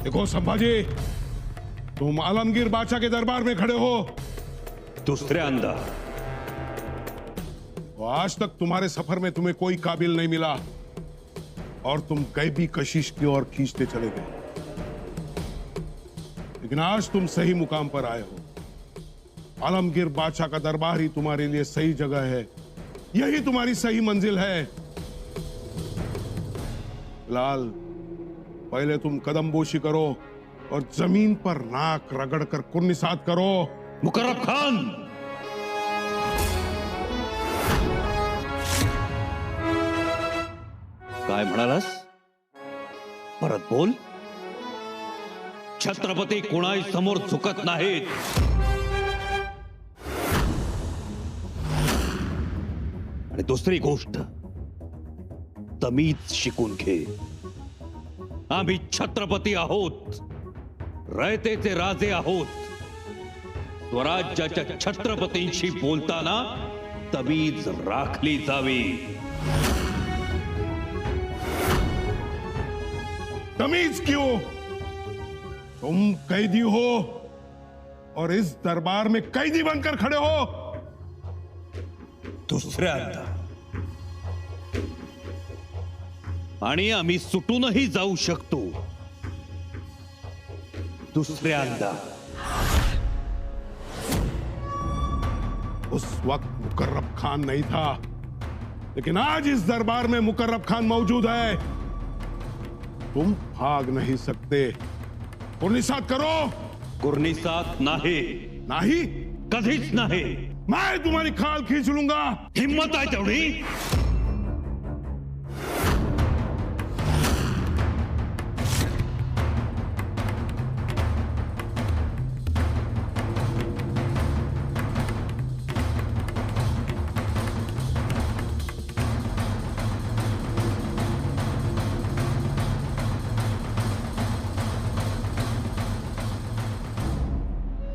देखो संभाजी, तुम आलमगीर बादशाह के दरबार में खड़े हो। दूसरे अंदर तो आज तक तुम्हारे सफर में तुम्हें कोई काबिल नहीं मिला और तुम गैबी कशिश की ओर खींचते चले गए, लेकिन आज तुम सही मुकाम पर आए हो। आलमगीर बादशाह का दरबार ही तुम्हारे लिए सही जगह है, यही तुम्हारी सही मंजिल है। फिलहाल पहले तुम कदमबोशी करो और जमीन पर नाक रगड़कर कुर्निसात करो। मुकर्रब खान, काय म्हणालास? परत बोल. छत्रपती कोणाही समोर झुकत नाहीत. आणि दुसरी गोष्ट, तमीज शिकून घे. आम्ही छत्रपती आहोत, रयतेचे राजे आहोत. स्वराज्याच्या छत्रपतींशी बोलताना तमीज राखली जावी. तमीज क्यों? तुम कैदी हो और इस दरबार में कैदी बनकर खड़े हो. दुसऱ्यांदा आणि आम्ही सुटूनही जाऊ शकतो. दुसऱ्यांदा उस वक्त मुकर्रब खान नहीं था, लेकिन आज इस दरबार में मुकर्रब खान मौजूद है. तुम भाग नहीं सकते. कुर्निसात करो. कुर्निसात नाही, नहीं, कधीच नाही. मैं तुम्हारी खाल खींच लूंगा. हिम्मत आहे तेवढी?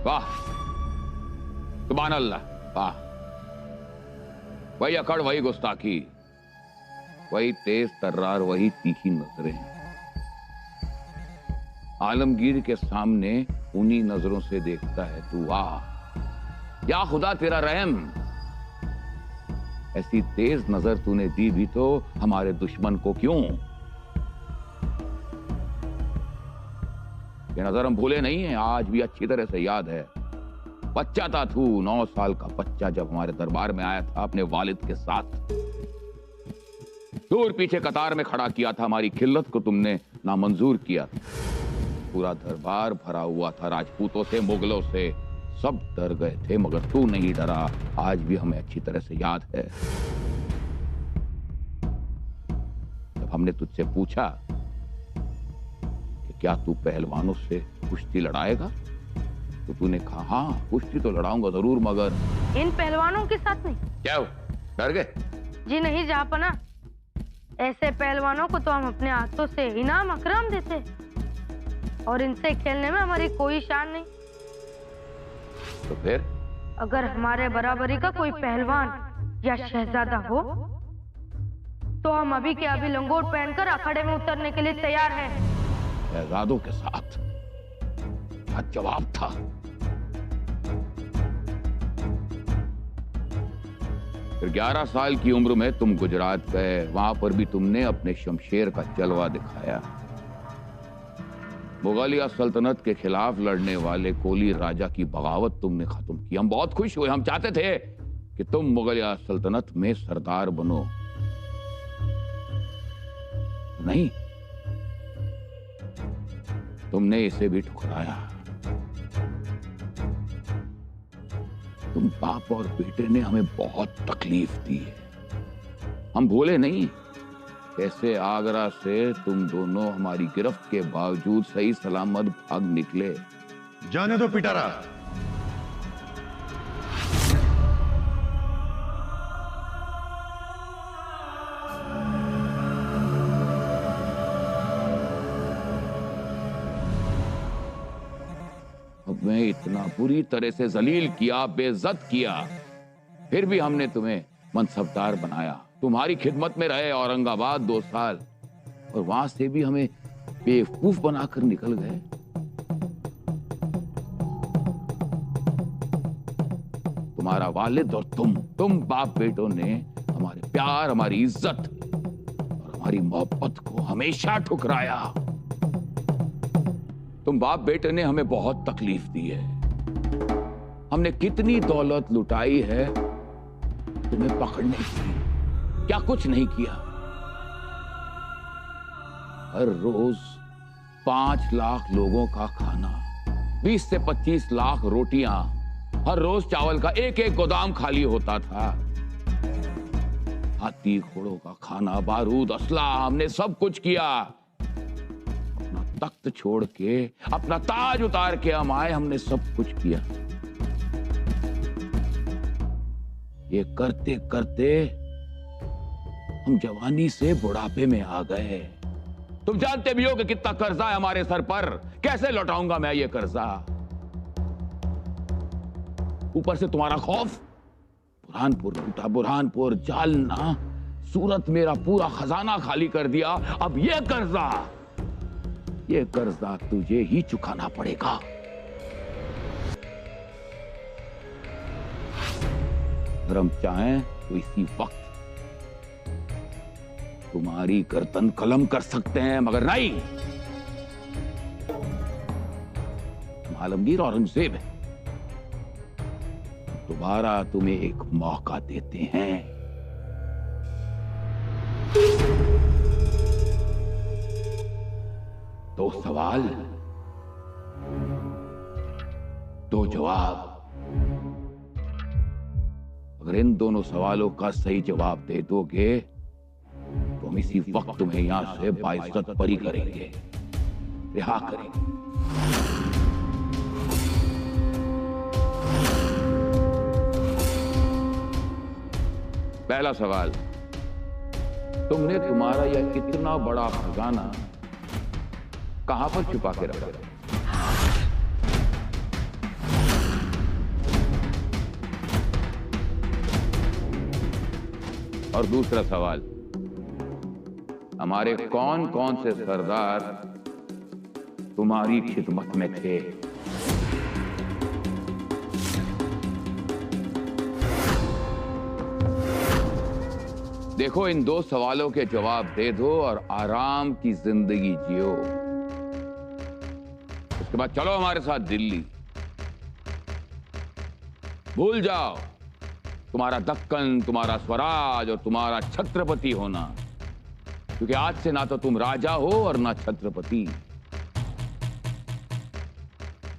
वाह, सुभान अल्लाह, वाह. वही अकड़, वही गुस्ताखी, वही तेज तर्रार, वही तीखी नजरें. आलमगीर के सामने उन्हीं नजरों से देखता है तू. वाह या खुदा, तेरा रहम. ऐसी तेज नजर तूने दी भी तो हमारे दुश्मन को क्यों? ये नजर हम भूले नहीं है, आज भी अच्छी तरह से याद है. बच्चा था तू, 9 साल का बच्चा, जब हमारे दरबार में आया था अपने वालिद के साथ. दूर पीछे कतार में खड़ा किया था, हमारी खिल्लत को तुमने नामंजूर किया था. पूरा दरबार भरा हुआ था राजपूतों से, मुगलों से. सब डर गए थे मगर तू नहीं डरा. आज भी हमें अच्छी तरह से याद है. जब हमने तुझसे पूछा कि क्या तू पहलवानों से कुश्ती लड़ाएगा, तो तूने कहा हाँ, कुश्ती तो लड़ाऊंगा जरूर, मगर इन पहलवानों के साथ नहीं. क्या हो, डर गए? जी नहीं जहाँपना, ऐसे पहलवानों को तो हम अपने हाथों से इनाम अकराम देते, और इनसे खेलने में हमारी कोई शान नहीं. तो फिर अगर हमारे बराबरी का कोई पहलवान या शहजादा हो तो हम अभी के अभी लंगोट पहनकर अखाड़े में उतरने के लिए तैयार हैं. शहजादों के साथ क्या जवाब था? फिर 11 साल की उम्र में तुम गुजरात गए. वहां पर भी तुमने अपने शमशेर का जलवा दिखाया. मुगलिया सल्तनत के खिलाफ लड़ने वाले कोली राजा की बगावत तुमने खत्म की. हम बहुत खुश हुए. हम चाहते थे कि तुम मुगलिया सल्तनत में सरदार बनो. नहीं, तुमने इसे भी ठुकराया. तुम बाप और बेटे ने हमें बहुत तकलीफ दी है. हम भूले नहीं. कैसे आगरा से तुम दोनों हमारी गिरफ्त के बावजूद सही सलामत भाग निकले. जाने दो पिटारा. हमें इतना बुरी तरह से जलील किया, बेइज्जत किया, फिर भी हमने तुम्हें मनसबदार बनाया. तुम्हारी खिदमत में रहे औरंगाबाद 2 साल, और वहां से भी हमें बेवकूफ बनाकर निकल गए। तुम्हारा वालिद और तुम बाप बेटों ने हमारे प्यार, हमारी इज्जत और हमारी मोहब्बत को हमेशा ठुकराया। तुम बाप बेटे ने हमें बहुत तकलीफ दी है। हमने कितनी दौलत लुटाई है तुम्हें पकड़ने की, क्या कुछ नहीं किया। हर रोज 5 लाख लोगों का खाना, 20 से 25 लाख रोटियां, हर रोज चावल का एक एक गोदाम खाली होता था। हाथी घोड़ों का खाना, बारूद, असला, हमने सब कुछ किया। अपना तख्त छोड़ के, अपना ताज उतार के हम आए, हमने सब कुछ किया। ये करते करते हम जवानी से बुढ़ापे में आ गए। तुम जानते भी हो कि कितना कर्जा है हमारे सर पर, कैसे लौटाऊंगा मैं ये कर्जा। ऊपर से तुम्हारा खौफ, बुरहानपुर लूटा, बुरहानपुर, जालना, सूरत, मेरा पूरा खजाना खाली कर दिया। अब ये कर्जा तुझे ही चुकाना पड़ेगा। अगर हम चाहें तो इसी वक्त तुम्हारी गर्दन कलम कर सकते हैं, मगर नहीं। तुम आलमगीर औरंगजेब है। दोबारा तुम्हें एक मौका देते हैं। दो सवाल, दो जवाब। अगर इन दोनों सवालों का सही जवाब दे दोगे तो हम इसी वक्त तुम्हें यहां से बाइज्जत बरी करेंगे, रिहा करेंगे। पहला सवाल, तुमने तुम्हारा यह इतना बड़ा खजाना कहां पर छुपा के रखा? और दूसरा सवाल, हमारे कौन कौन से सरदार तुम्हारी खिदमत में थे? देखो, इन दो सवालों के जवाब दे दो और आराम की जिंदगी जियो। उसके बाद चलो हमारे साथ दिल्ली। भूल जाओ तुम्हारा दक्कन, तुम्हारा स्वराज और तुम्हारा छत्रपति होना, क्योंकि आज से ना तो तुम राजा हो और ना छत्रपति।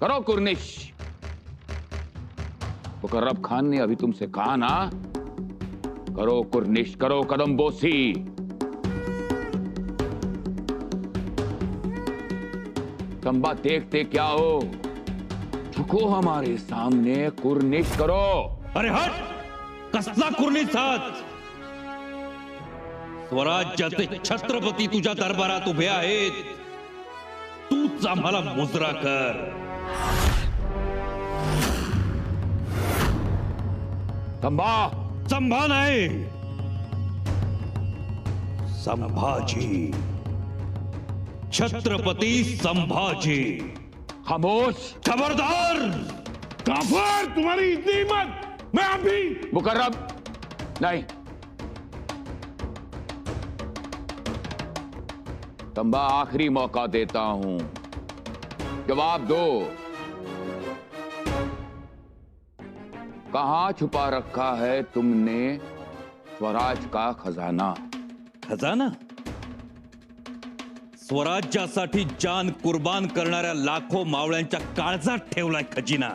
करो कुर्निश। मुकर्रब खान ने अभी तुमसे कहा ना, करो कुर्निश, करो कदम बोसी। तंबा देखते क्या हो, झुको हमारे सामने, कुर्निश करो। अरे हट, कसला कुर्निसात। स्वराज्याचे छत्रपती तुझ्या दरबारात उभे आहेत, तूच आम्हाला मुजरा कर। तंबा, संभा नाही, संभाजी, छत्रपती संभाजी। खामोश। खबरदार। काफर, तुम्हारी इतनी हिम्मत! मैं अभी मुकर्रब नहीं। तंबा, आखिरी मौका देता हूं, जवाब दो। कहां छुपा रखा है तुमने स्वराज का खजाना? खजाना? स्वराज्यासाठी जान कुर्बान करणाऱ्या लाखो मावळ्यांच्या काळजात ठेवलाय खजिना।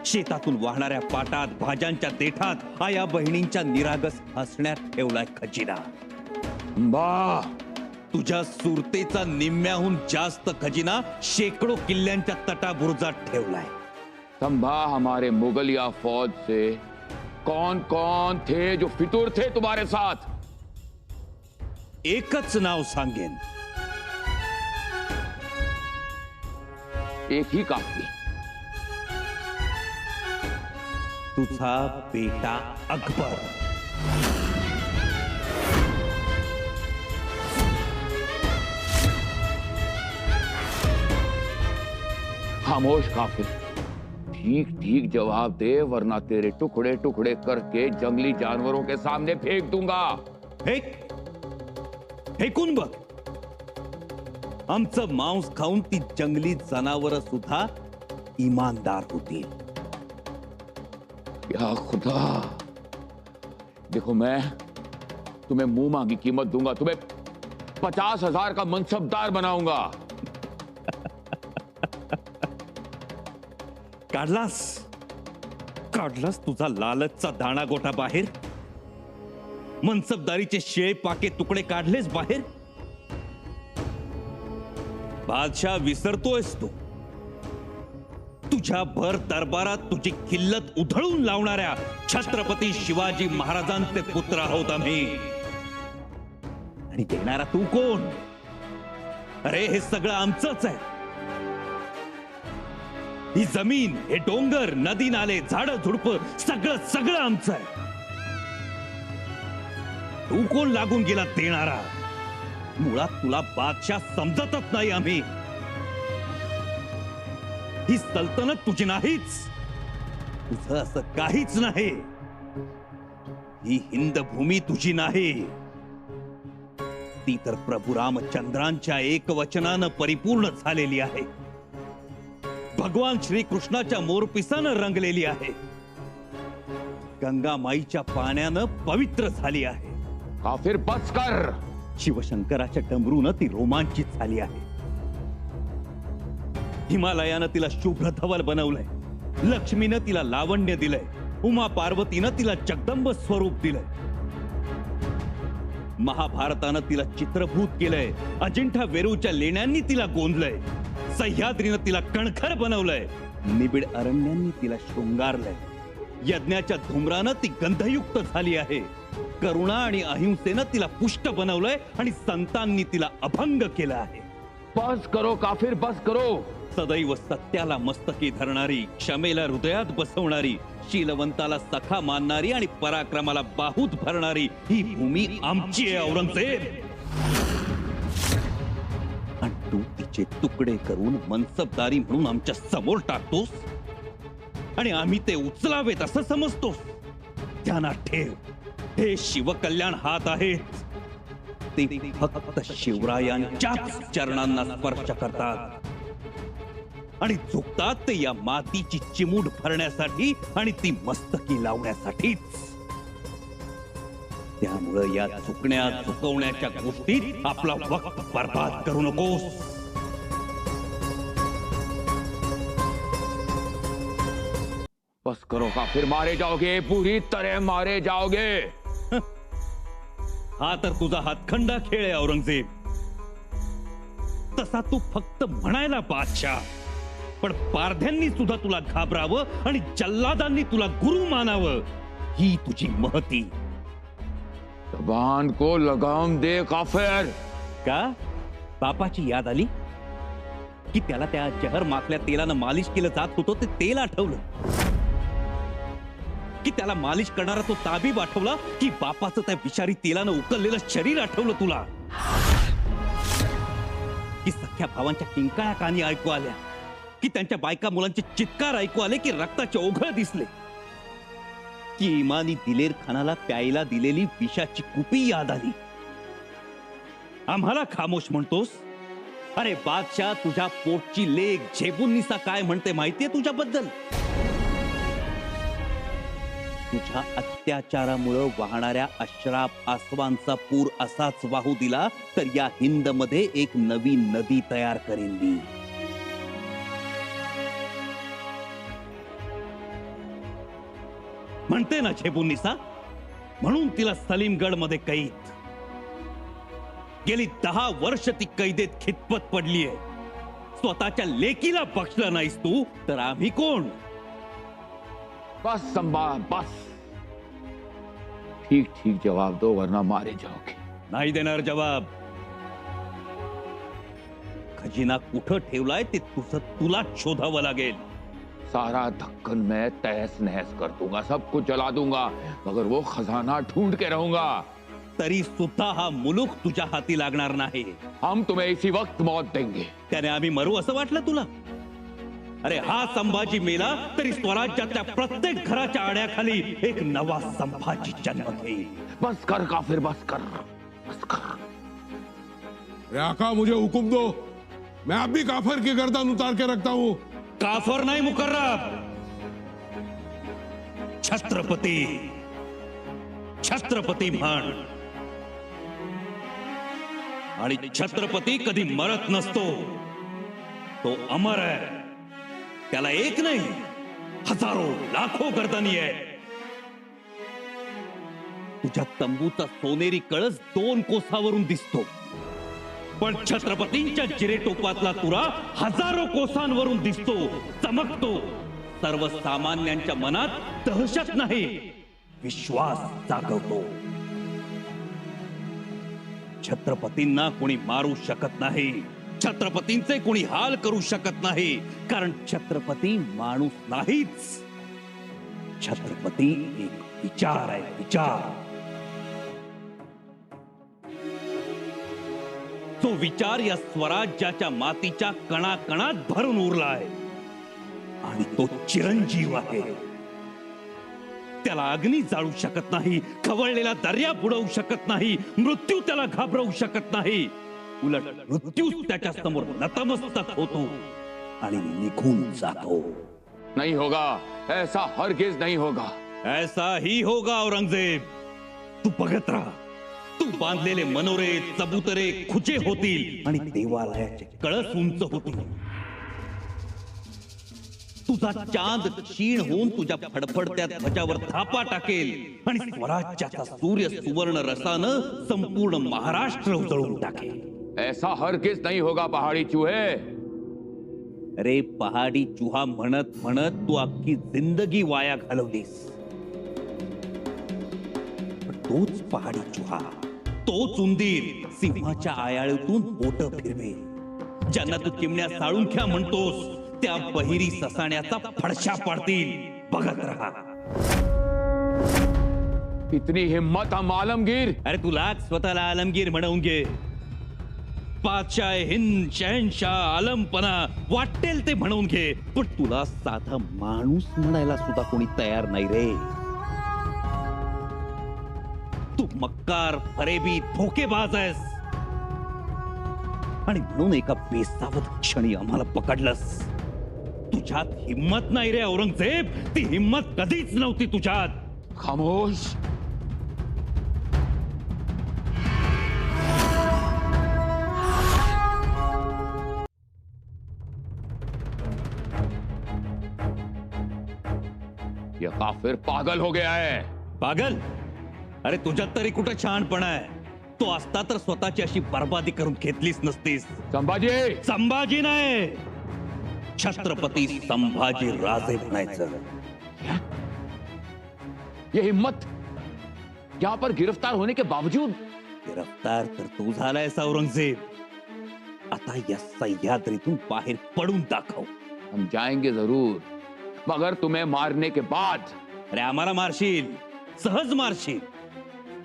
शेतातून वाहणाऱ्या पाटात, भाज्यांच्या देठात, आया बहिणींच्या निरागस हसण्यात ठेवलाय खजिना। बा, तुझ्या सुरतेचा निम्म्याहून जास्त खजिना शेकडो किल्ल्यांच्या तटाबुरुजात ठेवलाय। तंबा, हमारे मुगलिया फौज से कौन कौन थे जो फितूर थे तुम्हारे साथ? एकच नाव सांगेन, एक ही काफी। तुझा बेटा अकबर। खामोश काफिर, ठीक ठीक जवाब दे वरना तेरे टुकड़े टुकड़े करके जंगली जानवरों के सामने फेंक दूंगा। फेक फेकून बघ, आमचं मांस खाऊन ती जंगली जनावर सुद्धा ईमानदार होतील। या खुदा, देखो मैं तुम्हें मुंह मांगी कीमत दूंगा, तुम्हें 50,000 का मनसबदार बनाऊंगा। काढलास काढलास तुझा लालचचा दाणा गोटा बाहेर, मनसबदारीचे शेळ पाके तुकडे काढलेस बाहेर। बादशाह विसरतोयस तू, तुझ्या भर दरबारात तुझी किल्लत उधळून लावणाऱ्या छत्रपती शिवाजी महाराजांचे पुत्र आहोत आम्ही। आणि देणारा तू कोण? अरे हे सगळं आमचंच आहे। ही जमीन, हे डोंगर, नदी नाले, झाड झुडप सगळं सगळं आमचं आहे। तू कोण लागून गेला देणारा? मुळात तुला बादशाह समजतच नाही आम्ही। ही सल्तनत तुझी नाहीच, तुझं असं काहीच नाही। ही हिंद भूमी तुझी नाही, ती तर प्रभू रामचंद्रांच्या एकवचनानं परिपूर्ण झालेली आहे, भगवान श्री कृष्णाच्या मोरपिसानं रंगलेली आहे, गंगामाईच्या पाण्यानं पवित्र झाली आहे। काफिर बस कर। शिवशंकराच्या डमरूनं ती रोमांचित झाली आहे। हिमालयानं तिला शुभ्र धवल बनवलंय, लक्ष्मीनं तिला लावण्य दिलंय, उमा पार्वतीनं तिला जगदंब स्वरूप दिलंय, महाभारतानं तिला चित्रभूत केलंय, अजिंठा वेरूळच्या लेण्यांनी तिला गोंदलंय, सह्याद्रीनं तिला कणखर बनवलंय, निबिड अरण्यांनी तिला शृंगारलंय, यज्ञाच्या धुम्रानं ती गंधयुक्त झाली आहे, करुणा आणि अहिंसेनं तिला पुष्ट बनवलंय आणि संतांनी तिला अभंग केलं आहे। बस करो काफिर, बस करो। सदैव सत्याला मस्तकी धरणारी, क्षमेला हृदयात बसवणारी, शीलवंताला सखा मानणारी आणि पराक्रमाला बाहूत भरणारी ही भूमी आमची आहे औरंगजेब। आणि तू तिचे तुकडे करून मनसबदारी म्हणून आमच्या समोर टाकतोस आणि आम्ही ते उचलावेत असं समजतोस। ध्यानात ठेव, हे शिवकल्याण हात आहेत, ते फक्त शिवरायांच्याच चरणांना स्पर्श करतात आणि झुकतात ते या मातीची चिमूट भरण्यासाठी आणि ती मस्तकी लावण्यासाठीच। त्यामुळे या झुकण्या झुकवण्याच्या गोष्टीत आपला वक्त बर्बाद करू नकोस। बस करो काफिर, मारे जाओगे, पूरी तरह मारे जाओगे। हा तर तुझा हातखंडा खेळ आहे औरंगजेब। तसा तू फक्त म्हणायला बादशाह, पण पारध्यांनी सुद्धा तुला घाबरावं आणि जल्लादांनी तुला गुरु मानावं ही तुझी महती। जबान को लगाम दे काफिर। का बापाची याद आली की त्याला त्या जहर माखल्या तेलानं मालिश केलं जात होतं ते तेल आठवलं, की त्याला मालिश करणारा तो ताबीब आठवला, की बापाचं त्या विषारी तेलानं उकललेलं शरीर आठवलं तुला, की सख्या भावांच्या किंकाळ्या कानी ऐकू आल्या, की त्यांच्या बायका मुलांचे चित्कार ऐकू आले, की रक्ताचे ओघळ दिसले, की इमानी दिलेर खानाला प्यायला दिलेली विषाची कुपी याद आली। आम्हाला खामोश म्हणतोस? अरे बादशाह, तुझ्या पोटची लेक झेबुन्निसा काय म्हणते माहितीये तुझ्याबद्दल? तुझ्या अत्याचारामुळे वाहणाऱ्या अश्राप आसवांचा पूर असाच वाहू दिला तर या हिंद मध्ये एक नवी नदी तयार करेन मी। म्हणते ना झेबुन्निसा, म्हणून तिला सलीमगड मध्ये कैद। गेली 10 वर्ष ती कैदेत खितपत पडलीये। स्वतःच्या लेकीला बक्षलं नाहीस तू तर आम्ही कोण? बस संभा, बस। ठीक ठीक जवाब दो वरना मारे जाओगे। नाही देणार जवाब। खजिना कुठं ठेवलाय ते तुझं तुलाच शोधावं लागेल। सारा दक्कन मैं तहस नहस कर दूंगा, सब कुछ जला दूंगा, मगर वो खजाना ढूंढ के रहूंगा। तरी सुद्धा हा मुलूक तुझ्या हाती लागणार नाही। हम तुम्हें इसी वक्त मौत देंगे। त्याने आम्ही मरू असं वाटलं तुला? अरे हा संभाजी मेला तरी स्वराज्याच्या प्रत्येक घराच्या आड्याखाली एक नवा संभाजी जन्म घेईल. बस कर काफिर, बस कर, बस कर. अरे आका, मुझे हुक्म दो, मैं अब भी काफर की गर्दन उतार के रखता हूं. काफर नाही मुकर्रब, छत्रपती. छत्रपती म्हण. आणि छत्रपती कधी मरत नसतो, तो अमर आहे. त्याला एक नाही, हजारो लाखो गर्दनी आहे. तुझ्या तंबूचा सोनेरी कळस 2 कोसावरून दिसतो, पण छत्रपतींच्या जिरेटोपातला तुरा हजारो कोसांवरून दिसतो, चमकतो. सर्वसामान्यांच्या मनात दहशत नाही, विश्वास जागवतो. छत्रपतींना कोणी मारू शकत नाही, छत्रपतींचे कोणी हाल करू शकत नाही, कारण छत्रपती माणूस नाहीच. छत्रपती एक विचार आहे, विचार. तो विचार या स्वराज्याच्या मातीच्या कणाकणात भरून उरलाय आणि तो चिरंजीव आहे. त्याला अग्नी जाळू शकत नाही, खवळलेला दर्या बुडवू शकत नाही, मृत्यू त्याला घाबरवू शकत नाही. उलट मृत्यू त्याच्या समोर नतमस्तक होतो आणि निघून जातो. नहीं होगा, ऐसा हरगिज नहीं होगा. ऐसा ही होगा औरंगजेब. तू बघत राहा. तू बांधलेले मनोरे, चबुतरे खुचे होतील आणि देवालयाचे कळस उंच होतील. तुझा चांद क्षीण होऊन तुझ्या फडफडत्या ध्वजावर थापा टाकेल आणि स्वराज्याचा सूर्य सुवर्ण रसानं संपूर्ण महाराष्ट्र उजळून टाकेल. ऐसा हरगिज नहीं होगा पहाड़ी चूहे. अरे पहाडी चुहा म्हणत म्हणत तू अख्खी जिंदगी वाया घालवलीस. तोच पहाडी चुहा, तोच उंदीर सिंहाच्या आयाळीतून बोट फिरवे. ज्यांना तू चिमण्या साळुंख्या म्हणतोस, त्या बहिरी ससाण्याचा फडशा पाडतील. बघत रहा. इतनी हिम्मत हम आलमगीर. अरे तुला स्वतःला आलमगीर म्हणवून घे. पातशाह हिंद, शहनशाह, आलमपणा वाटेल ते म्हणून घे, पण तुला साधा माणूस म्हणायला सुद्धा कोणी तयार नाही रे. तू मक्कार, फरेबी, धोकेबाज आहेस आणि म्हणून एका बेसावध क्षणी आम्हाला पकडलंस. तुझ्यात हिम्मत नाही रे औरंगजेब. ती हिम्मत कधीच नव्हती तुझ्यात. खामोश. यह काफिर पागल हो गया है. पागल? अरे तुझ्यात तरी कुठं शहाणपणा आहे. तो असता तर स्वतःची अशी बर्बादी करून घेतलीच नसतीस. संभाजी. संभाजी नाही, छत्रपती संभाजी राजे म्हणायचं. ये हिम्मत यहाँ पर गिरफ्तार होने के बावजूद. गिरफ्तार तर तू झालायस औरंगजेब. आता या सह्याद्रीतून बाहेर पडून दाखव. हम जाएंगे जरूर, मगर तुम्हें मारने के बाद. अरे आम्हाला मारशील, सहज मारशील,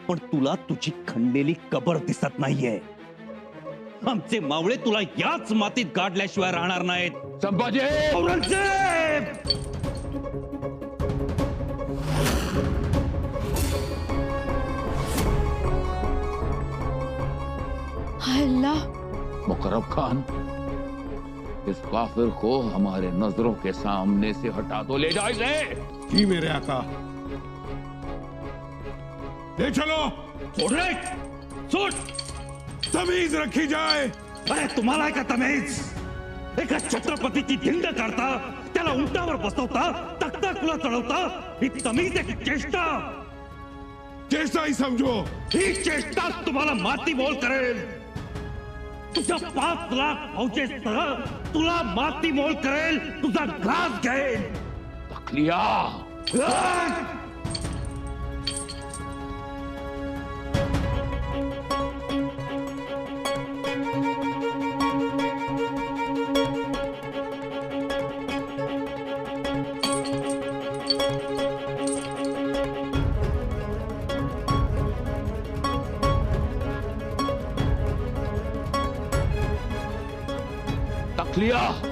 पण तुला तुझी खणलेली कबर दिसत नाहीये. आमचे मावळे तुला याच मातीत गाडल्याशिवाय राहणार नाहीत. संभाजी. औरंगजेब. अल्लाह. मुकर्रब खान, इस काफिर को हमारे नजरों के सामने से हटा दो. ले जाओ इसे. जी मेरे आका. ले चलो. सोड रे, सोड. तमीज रखी जाए. अरे तुम्हाला का तमीज? एका छत्रपतीची धिंड काढता, त्याला उंटावर बसवता, तख्ताकुला चढवता. ही तमीज आहे की चेष्टा? चेष्टा ही समझो. ही चेष्टा तुम्हाला माती मोल करेल. तुझ्या 5 लाख फौजेसह तुला माती मोल करेल. तुझा घास घेईल. तखलिया. तखलिया.